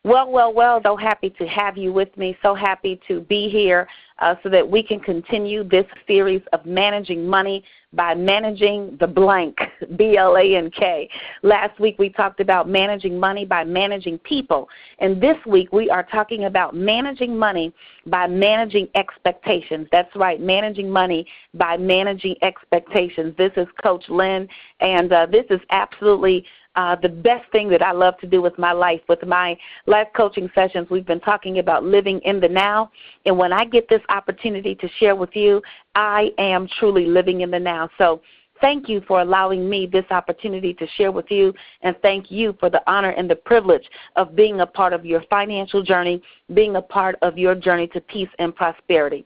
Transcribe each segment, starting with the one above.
Well, so happy to have you with me. So happy to be here so that we can continue this series of managing money by managing the blank, B-L-A-N-K. Last week we talked about managing money by managing people. And this week we are talking about managing money by managing expectations. That's right, managing money by managing expectations. This is Coach Lynn, and this is absolutely the best thing that I love to do with my life. With my life coaching sessions, we've been talking about living in the now. And when I get this opportunity to share with you, I am truly living in the now. So thank you for allowing me this opportunity to share with you, and thank you for the honor and the privilege of being a part of your financial journey, being a part of your journey to peace and prosperity.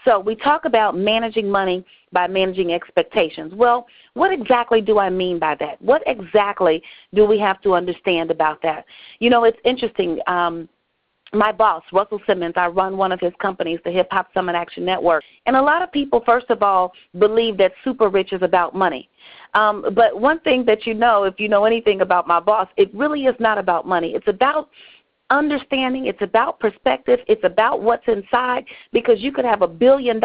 So we talk about managing money by managing expectations. Well, what exactly do I mean by that? What exactly do we have to understand about that? You know, it's interesting. My boss, Russell Simmons, I run one of his companies, the Hip Hop Summit Action Network. And a lot of people, first of all, believe that super rich is about money. But one thing that you know, if you know anything about my boss, it really is not about money. It's about understanding, it's about perspective, it's about what's inside, because you could have $1 billion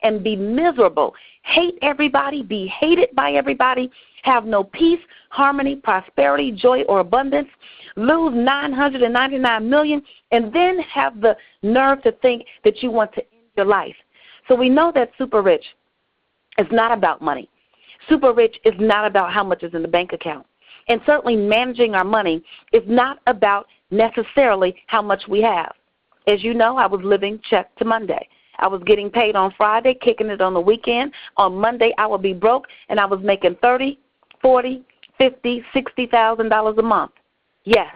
and be miserable, hate everybody, be hated by everybody, have no peace, harmony, prosperity, joy, or abundance, lose $999 million, and then have the nerve to think that you want to end your life. So we know that super rich is not about money. Super rich is not about how much is in the bank account. And certainly managing our money is not about necessarily how much we have. As you know, I was living check to Monday. I was getting paid on Friday, kicking it on the weekend. On Monday, I would be broke, and I was making $30,000, $40,000, $50,000, $60,000 a month. Yes.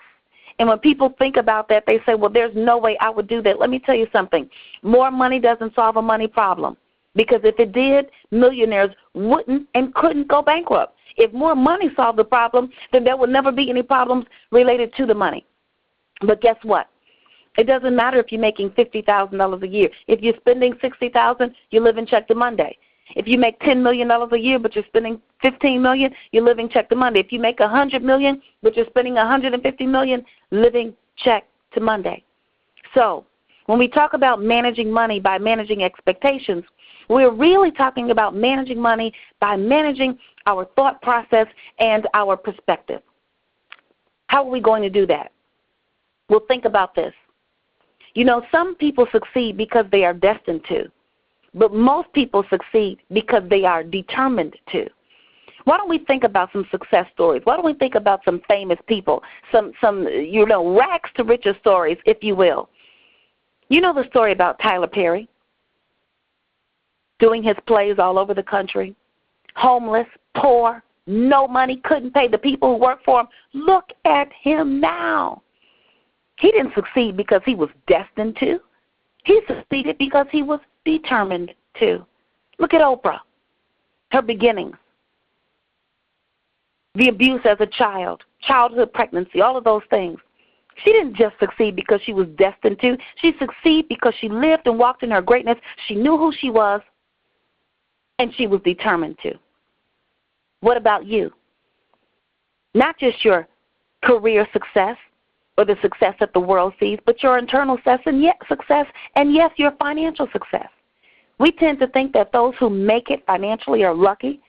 And when people think about that, they say, well, there's no way I would do that. Let me tell you something. More money doesn't solve a money problem, because if it did, millionaires wouldn't and couldn't go bankrupt. If more money solved the problem, then there would never be any problems related to the money. But guess what? It doesn't matter if you're making $50,000 a year. If you're spending $60,000, you're living check to Monday. If you make $10 million a year, but you're spending $15 million, you're living check to Monday. If you make $100 million, but you're spending $150 million, living check to Monday. So when we talk about managing money by managing expectations, we're really talking about managing money by managing our thought process and our perspective. How are we going to do that? Well, think about this. You know, some people succeed because they are destined to, but most people succeed because they are determined to. Why don't we think about some success stories? Why don't we think about some famous people, some rags to riches stories, if you will? You know the story about Tyler Perry doing his plays all over the country, homeless, poor, no money, couldn't pay the people who work for him. Look at him now. He didn't succeed because he was destined to. He succeeded because he was determined to. Look at Oprah, her beginnings, the abuse as a child, childhood pregnancy, all of those things. She didn't just succeed because she was destined to. She succeeded because she lived and walked in her greatness. She knew who she was, and she was determined to. What about you? Not just your career success or the success that the world sees, but your internal success and yes, your financial success. We tend to think that those who make it financially are lucky,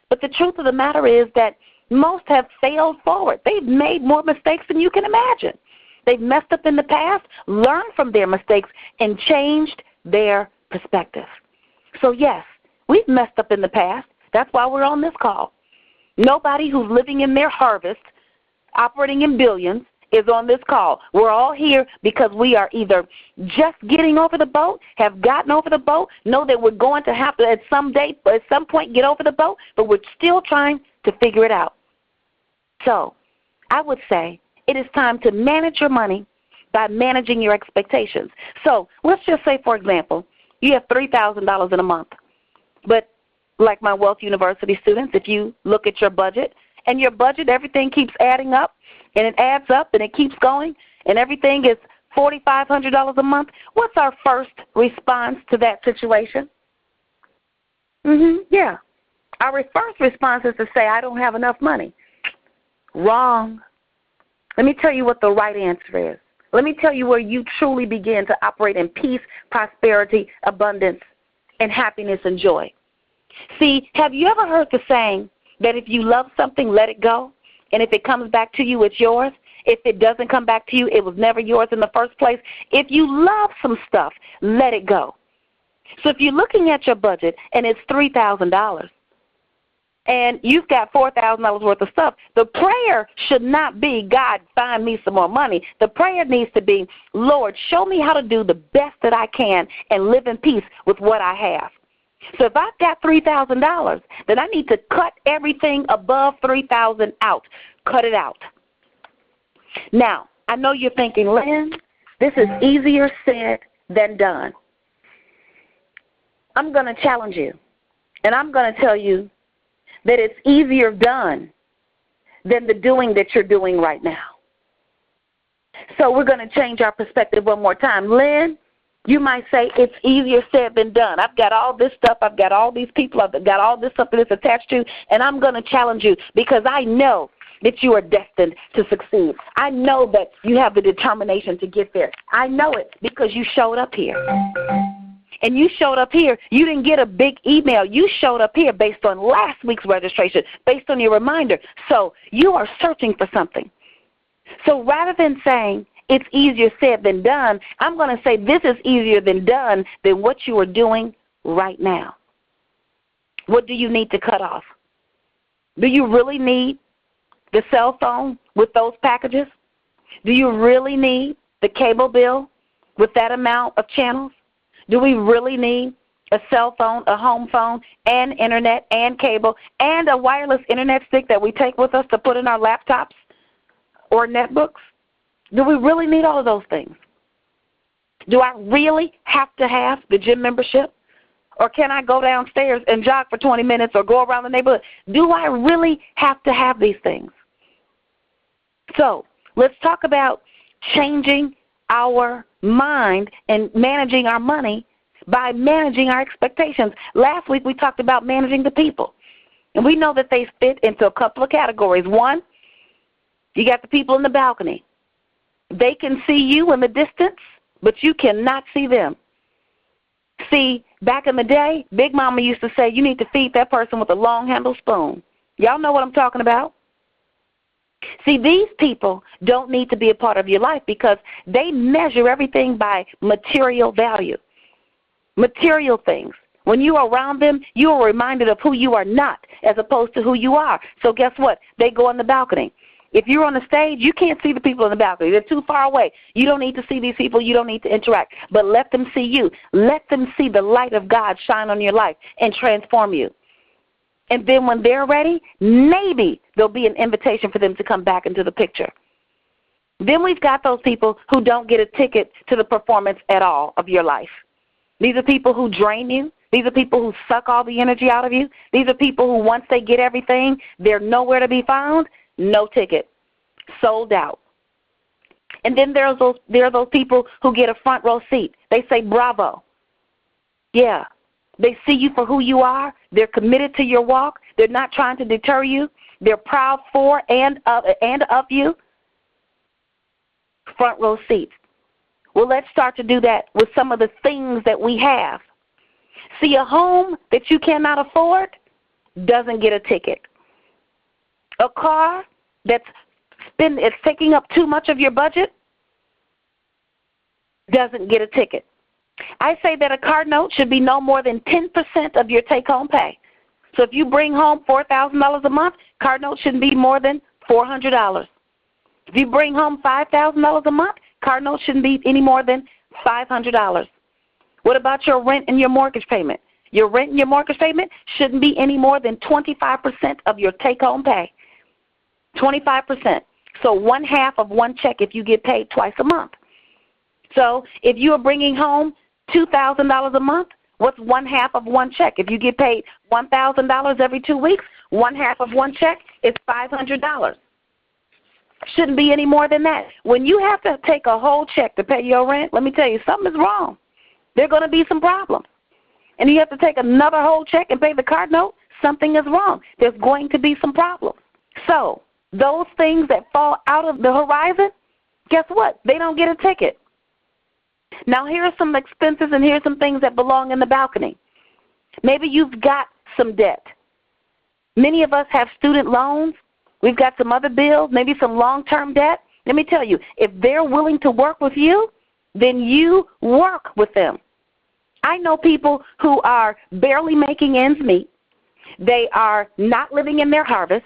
but the truth of the matter is that most have failed forward. They've made more mistakes than you can imagine. They've messed up in the past, learned from their mistakes, and changed their perspective. So yes, we've messed up in the past. That's why we're on this call. Nobody who's living in their harvest, operating in billions, is on this call. We're all here because we are either just getting over the boat, have gotten over the boat, know that we're going to have to at some point get over the boat, but we're still trying to figure it out. So I would say it is time to manage your money by managing your expectations. So let's just say, for example, you have $3,000 in a month. But like my Wealth University students, if you look at your budget, and your budget, everything keeps adding up, and it adds up, and it keeps going, and everything is $4,500 a month, what's our first response to that situation? Yeah. Our first response is to say, I don't have enough money. Wrong. Let me tell you what the right answer is. Let me tell you where you truly begin to operate in peace, prosperity, abundance, and happiness and joy. See, have you ever heard the saying that if you love something, let it go? And if it comes back to you, it's yours? If it doesn't come back to you, it was never yours in the first place? If you love some stuff, let it go. So if you're looking at your budget and it's $3,000 and you've got $4,000 worth of stuff, the prayer should not be, God, find me some more money. The prayer needs to be, Lord, show me how to do the best that I can and live in peace with what I have. So if I've got $3,000, then I need to cut everything above $3,000 out. Cut it out. Now, I know you're thinking, Lynn, this is easier said than done. I'm going to challenge you, and I'm going to tell you that it's easier done than the doing that you're doing right now. So we're going to change our perspective one more time. Lynn, you might say it's easier said than done. I've got all this stuff. I've got all these people. I've got all this stuff that it's attached to, and I'm going to challenge you because I know that you are destined to succeed. I know that you have the determination to get there. I know it because you showed up here. And you showed up here. You didn't get a big email. You showed up here based on last week's registration, based on your reminder. So you are searching for something. So rather than saying it's easier said than done, I'm going to say this is easier than done than what you are doing right now. What do you need to cut off? Do you really need the cell phone with those packages? Do you really need the cable bill with that amount of channels? Do we really need a cell phone, a home phone, and internet, and cable, and a wireless internet stick that we take with us to put in our laptops or netbooks? Do we really need all of those things? Do I really have to have the gym membership? Or can I go downstairs and jog for 20 minutes or go around the neighborhood? Do I really have to have these things? So let's talk about changing our mind and managing our money by managing our expectations. Last week we talked about managing the people. And we know that they fit into a couple of categories. One, you got the people in the balcony. They can see you in the distance, but you cannot see them. See, back in the day, Big Mama used to say you need to feed that person with a long-handled spoon. Y'all know what I'm talking about? See, these people don't need to be a part of your life because they measure everything by material value, material things. When you are around them, you are reminded of who you are not as opposed to who you are. So guess what? They go on the balcony. If you're on the stage, you can't see the people in the balcony. They're too far away. You don't need to see these people. You don't need to interact. But let them see you. Let them see the light of God shine on your life and transform you. And then when they're ready, maybe there'll be an invitation for them to come back into the picture. Then we've got those people who don't get a ticket to the performance at all of your life. These are people who drain you. These are people who suck all the energy out of you. These are people who once they get everything, they're nowhere to be found, no ticket, sold out. And then there are those people who get a front row seat. They say, bravo. Yeah. They see you for who you are. They're committed to your walk. They're not trying to deter you. They're proud for and of you. Front row seats. Well, let's start to do that with some of the things that we have. See, a home that you cannot afford doesn't get a ticket. A car it's taking up too much of your budget doesn't get a ticket. I say that a car note should be no more than 10% of your take-home pay. So if you bring home $4,000 a month, car note shouldn't be more than $400. If you bring home $5,000 a month, car note shouldn't be any more than $500. What about your rent and your mortgage payment? Your rent and your mortgage payment shouldn't be any more than 25% of your take-home pay. 25%. So 1/2 of one check if you get paid twice a month. So if you are bringing home $2,000 a month, what's 1/2 of one check? If you get paid $1,000 every 2 weeks, 1/2 of one check is $500. Shouldn't be any more than that. When you have to take a whole check to pay your rent, let me tell you, something is wrong. There are going to be some problems. And you have to take another whole check and pay the card note, something is wrong. There's going to be some problems. So those things that fall out of the horizon, guess what? They don't get a ticket. Now, here are some expenses and here's some things that belong in the balcony. Maybe you've got some debt. Many of us have student loans. We've got some other bills, maybe some long-term debt. Let me tell you, if they're willing to work with you, then you work with them. I know people who are barely making ends meet. They are not living in their harvest.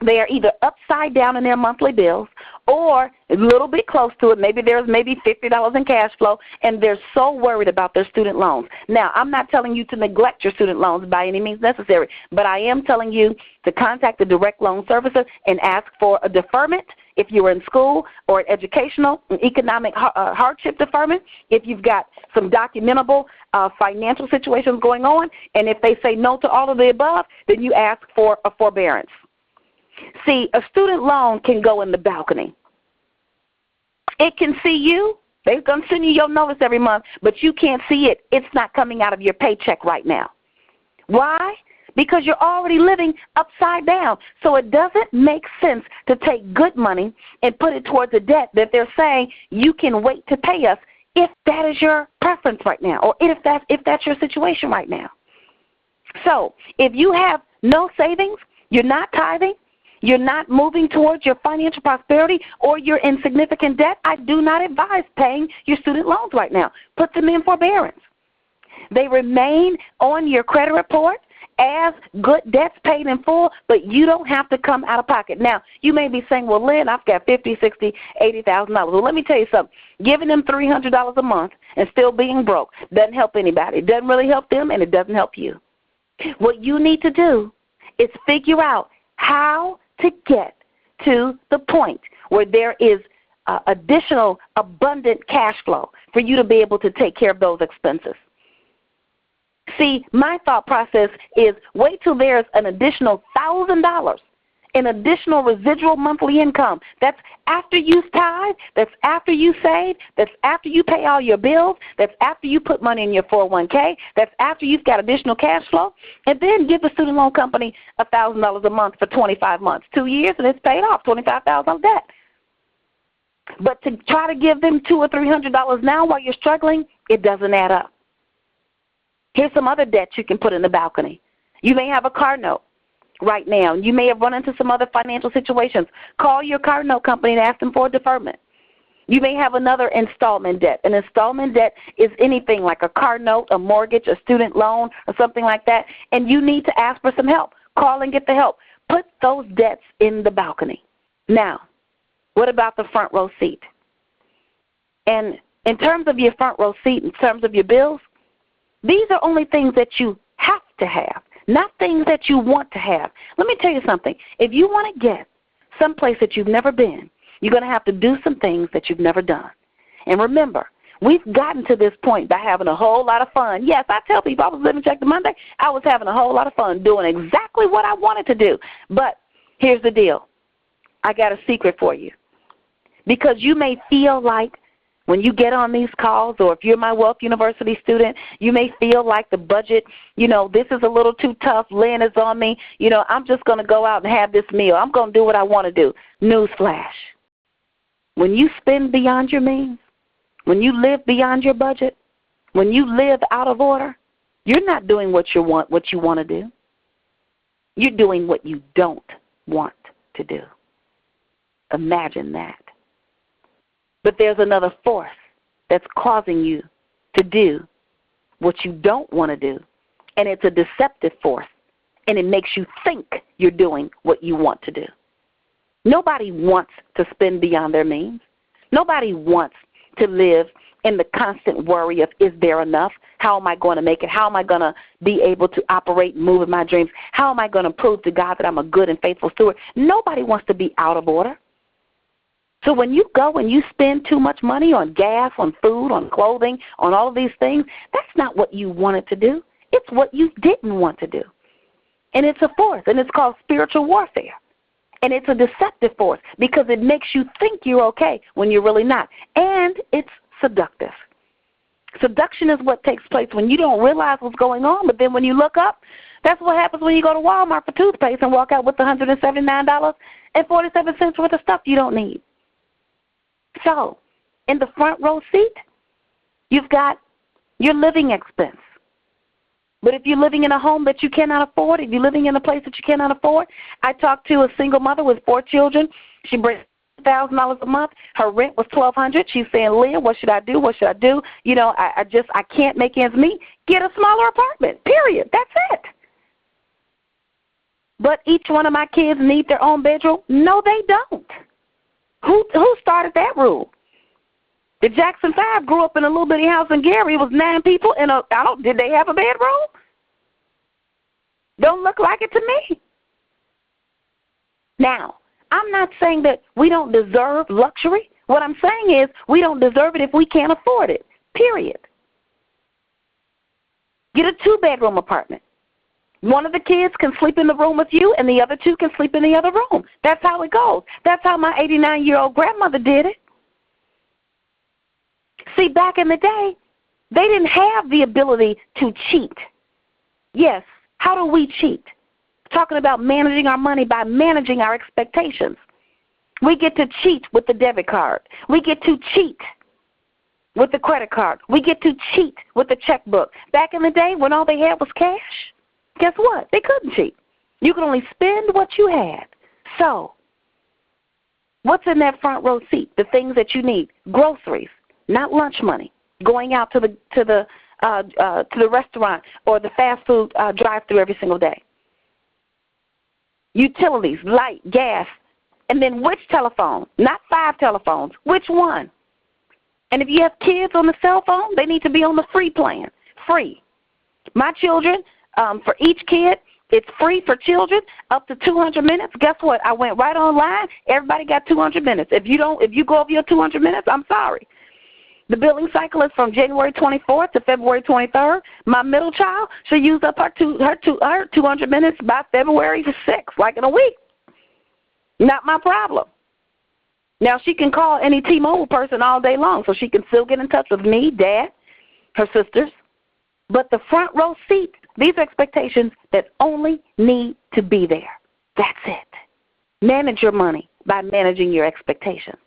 They are either upside down in their monthly bills or a little bit close to it. Maybe there's $50 in cash flow, and they're so worried about their student loans. Now, I'm not telling you to neglect your student loans by any means necessary, but I am telling you to contact the direct loan servicer and ask for a deferment if you're in school, or an educational and economic hardship deferment if you've got some documentable financial situations going on. And if they say no to all of the above, then you ask for a forbearance. See, a student loan can go in the balcony. It can see you. They're going to send you your notice every month, but you can't see it. It's not coming out of your paycheck right now. Why? Because you're already living upside down. So it doesn't make sense to take good money and put it towards a debt that they're saying you can wait to pay us if that is your preference right now, or if that's your situation right now. So if you have no savings, you're not tithing, you're not moving towards your financial prosperity, or you're in significant debt, I do not advise paying your student loans right now. Put them in forbearance. They remain on your credit report as good debts paid in full, but you don't have to come out of pocket. Now, you may be saying, well, Lynn, I've got $50,000, $60,000, $80,000. Well, let me tell you something. Giving them $300 a month and still being broke doesn't help anybody. It doesn't really help them, and it doesn't help you. What you need to do is figure out how to get to the point where there is additional abundant cash flow for you to be able to take care of those expenses. See, my thought process is wait till there's an additional $1,000 in additional residual monthly income. That's after you tithe, that's after you save, that's after you pay all your bills, that's after you put money in your 401k, that's after you've got additional cash flow, and then give the student loan company $1,000 a month for 25 months, 2 years, and it's paid off, $25,000 of debt. But to try to give them $200 or $300 now while you're struggling, it doesn't add up. Here's some other debt you can put in the balcony. You may have a car note right now. You may have run into some other financial situations. Call your car note company and ask them for a deferment. You may have another installment debt. An installment debt is anything like a car note, a mortgage, a student loan, or something like that, and you need to ask for some help. Call and get the help. Put those debts in the balcony. Now, what about the front row seat? And in terms of your front row seat, in terms of your bills, these are only things that you have to have, not things that you want to have. Let me tell you something. If you want to get someplace that you've never been, you're going to have to do some things that you've never done. And remember, we've gotten to this point by having a whole lot of fun. Yes, I tell people I was living check to Monday. I was having a whole lot of fun doing exactly what I wanted to do. But here's the deal. I got a secret for you. Because you may feel like when you get on these calls, or if you're my Wealth University student, you may feel like the budget, this is a little too tough. Lynn is on me. I'm just going to go out and have this meal. I'm going to do what I want to do. Newsflash. When you spend beyond your means, when you live beyond your budget, when you live out of order, you're not doing what you want to do. You're doing what you don't want to do. Imagine that. But there's another force that's causing you to do what you don't want to do, and it's a deceptive force, and it makes you think you're doing what you want to do. Nobody wants to spend beyond their means. Nobody wants to live in the constant worry of, is there enough? How am I going to make it? How am I going to be able to operate and move in my dreams? How am I going to prove to God that I'm a good and faithful steward? Nobody wants to be out of order. So when you go and you spend too much money on gas, on food, on clothing, on all of these things, that's not what you wanted to do. It's what you didn't want to do. And it's a force, and it's called spiritual warfare. And it's a deceptive force because it makes you think you're okay when you're really not. And it's seductive. Seduction is what takes place when you don't realize what's going on, but then when you look up, that's what happens when you go to Walmart for toothpaste and walk out with $179.47 worth of stuff you don't need. So, in the front row seat, you've got your living expense. But if you're living in a home that you cannot afford, if you're living in a place that you cannot afford, I talked to a single mother with 4 children. She brings $1,000 a month. Her rent was $1,200. She's saying, Leah, what should I do? What should I do? You know, I can't make ends meet. Get a smaller apartment, period. That's it. But each one of my kids need their own bedroom? No, they don't. Who started that rule? The Jackson 5 grew up in a little bitty house in Gary. It was 9 people in did they have a bedroom? Don't look like it to me. Now, I'm not saying that we don't deserve luxury. What I'm saying is we don't deserve it if we can't afford it, period. Get a 2-bedroom apartment. One of the kids can sleep in the room with you, and the other 2 can sleep in the other room. That's how it goes. That's how my 89-year-old grandmother did it. See, back in the day, they didn't have the ability to cheat. Yes, how do we cheat? Talking about managing our money by managing our expectations. We get to cheat with the debit card. We get to cheat with the credit card. We get to cheat with the checkbook. Back in the day when all they had was cash, guess what? They couldn't cheat. You could only spend what you had. So, what's in that front row seat? The things that you need. Groceries. Not lunch money, going out to the restaurant or the fast food drive-through every single day. Utilities, light, gas, and then which telephone? Not 5 telephones. Which one? And if you have kids on the cell phone, they need to be on the free plan. Free. My children, for each kid, it's free for children up to 200 minutes. Guess what? I went right online. Everybody got 200 minutes. If you go over your 200 minutes, I'm sorry. The billing cycle is from January 24th to February 23rd. My middle child, she'll use up her 200 minutes by February 6th, like in a week. Not my problem. Now, she can call any T-Mobile person all day long, so she can still get in touch with me, Dad, her sisters. But the front row seat, these are expectations that only need to be there. That's it. Manage your money by managing your expectations.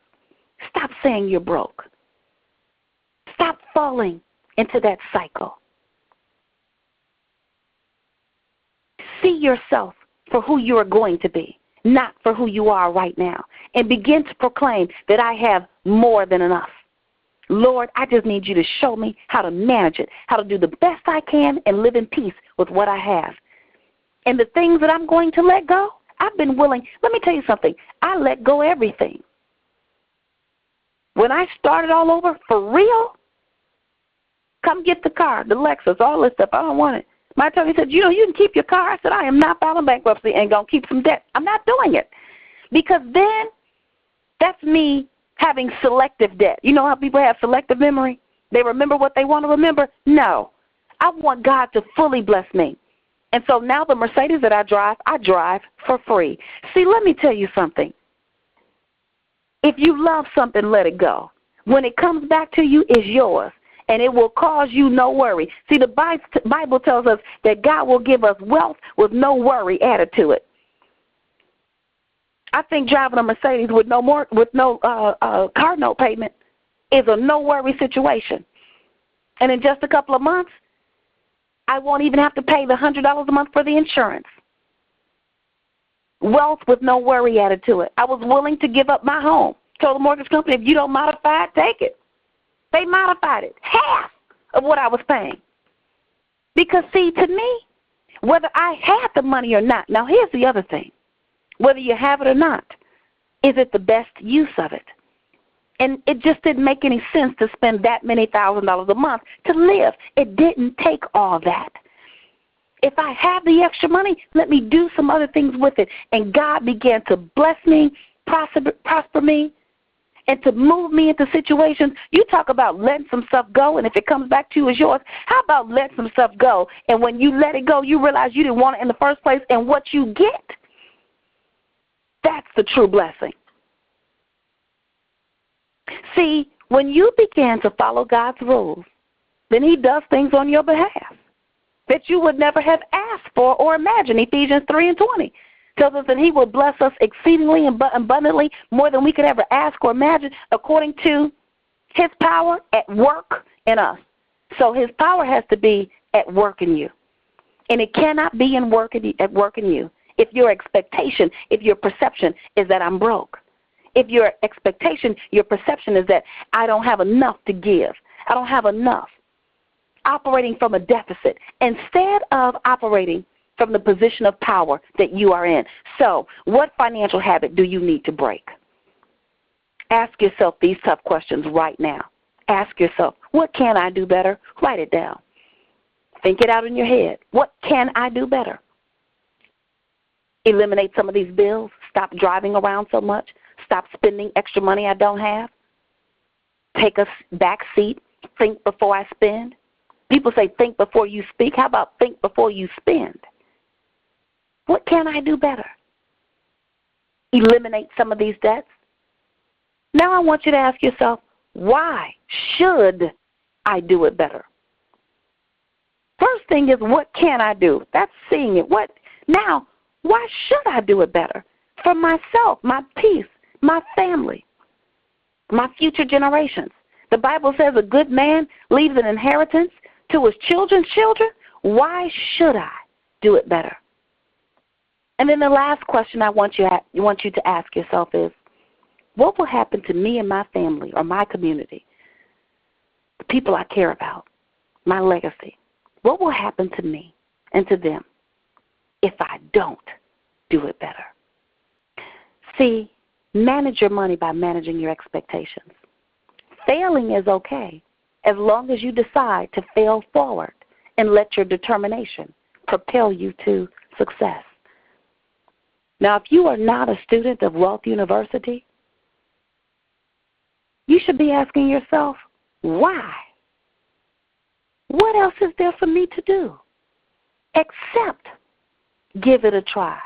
Stop saying you're broke. Stop falling into that cycle. See yourself for who you are going to be, not for who you are right now. And begin to proclaim that I have more than enough. Lord, I just need you to show me how to manage it, how to do the best I can and live in peace with what I have. And the things that I'm going to let go, I've been willing. Let me tell you something. I let go everything. When I started all over, for real, come get the car, the Lexus, all this stuff. I don't want it. My attorney said, you can keep your car. I said, I am not filing bankruptcy and going to keep some debt. I'm not doing it. Because then that's me having selective debt. You know how people have selective memory? They remember what they want to remember? No. I want God to fully bless me. And so now the Mercedes that I drive for free. See, let me tell you something. If you love something, let it go. When it comes back to you, it's yours. And it will cause you no worry. See, the Bible tells us that God will give us wealth with no worry added to it. I think driving a Mercedes with no car note payment is a no worry situation. And in just a couple of months, I won't even have to pay the $100 a month for the insurance. Wealth with no worry added to it. I was willing to give up my home. Told the mortgage company, if you don't modify it, take it. They modified it, half of what I was paying. Because, see, to me, whether I had the money or not, now here's the other thing. Whether you have it or not, is it the best use of it? And it just didn't make any sense to spend that many $1,000s a month to live. It didn't take all that. If I have the extra money, let me do some other things with it. And God began to bless me, prosper me, and to move me into situations. You talk about letting some stuff go, and if it comes back to you as yours, how about letting some stuff go? And when you let it go, you realize you didn't want it in the first place, and what you get, that's the true blessing. See, when you begin to follow God's rules, then He does things on your behalf that you would never have asked for or imagined. Ephesians 3:20 tells us that he will bless us exceedingly and abundantly, more than we could ever ask or imagine, according to his power at work in us. So his power has to be at work in you. And it cannot be at work in you if your expectation, if your perception is that I'm broke. If your expectation, your perception is that I don't have enough to give. I don't have enough. Operating from a deficit instead of operating from the position of power that you are in. So, what financial habit do you need to break? Ask yourself these tough questions right now. Ask yourself, what can I do better? Write it down. Think it out in your head. What can I do better? Eliminate some of these bills. Stop driving around so much. Stop spending extra money I don't have. Take a back seat. Think before I spend. People say think before you speak. How about think before you spend? What can I do better? Eliminate some of these debts. Now I want you to ask yourself, why should I do it better? First thing is, what can I do? That's seeing it. Now, why should I do it better? For myself, my peace, my family, my future generations. The Bible says a good man leaves an inheritance to his children's children. Why should I do it better? And then the last question I want you to ask yourself is, what will happen to me and my family or my community, the people I care about, my legacy? What will happen to me and to them if I don't do it better? See, manage your money by managing your expectations. Failing is okay as long as you decide to fail forward and let your determination propel you to success. Now, if you are not a student of Wealth University, you should be asking yourself, why? What else is there for me to do except give it a try?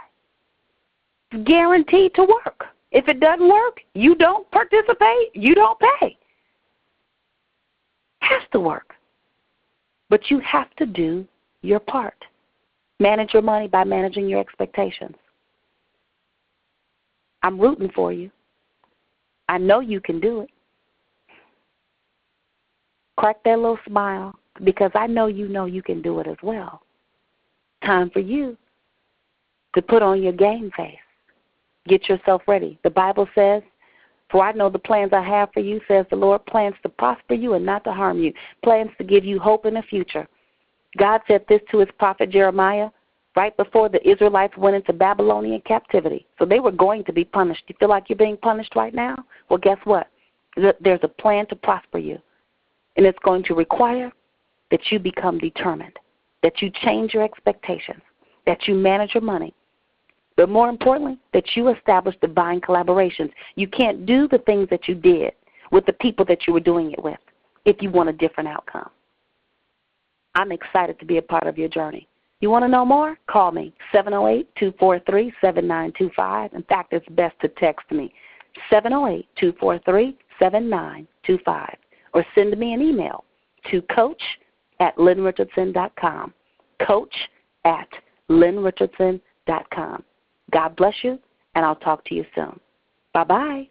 It's guaranteed to work. If it doesn't work, you don't participate, you don't pay. It has to work. But you have to do your part. Manage your money by managing your expectations. I'm rooting for you. I know you can do it. Crack that little smile, because I know you can do it as well. Time for you to put on your game face. Get yourself ready. The Bible says, for I know the plans I have for you, says the Lord, plans to prosper you and not to harm you, plans to give you hope in the future. God said this to his prophet Jeremiah right before the Israelites went into Babylonian captivity. So they were going to be punished. You feel like you're being punished right now? Well, guess what? There's a plan to prosper you. And it's going to require that you become determined, that you change your expectations, that you manage your money, but more importantly, that you establish divine collaborations. You can't do the things that you did with the people that you were doing it with if you want a different outcome. I'm excited to be a part of your journey. You want to know more? Call me, 708-243-7925. In fact, it's best to text me, 708-243-7925. Or send me an email to coach@lynrichardsson.com, coach@lynrichardsson.com. God bless you, and I'll talk to you soon. Bye-bye.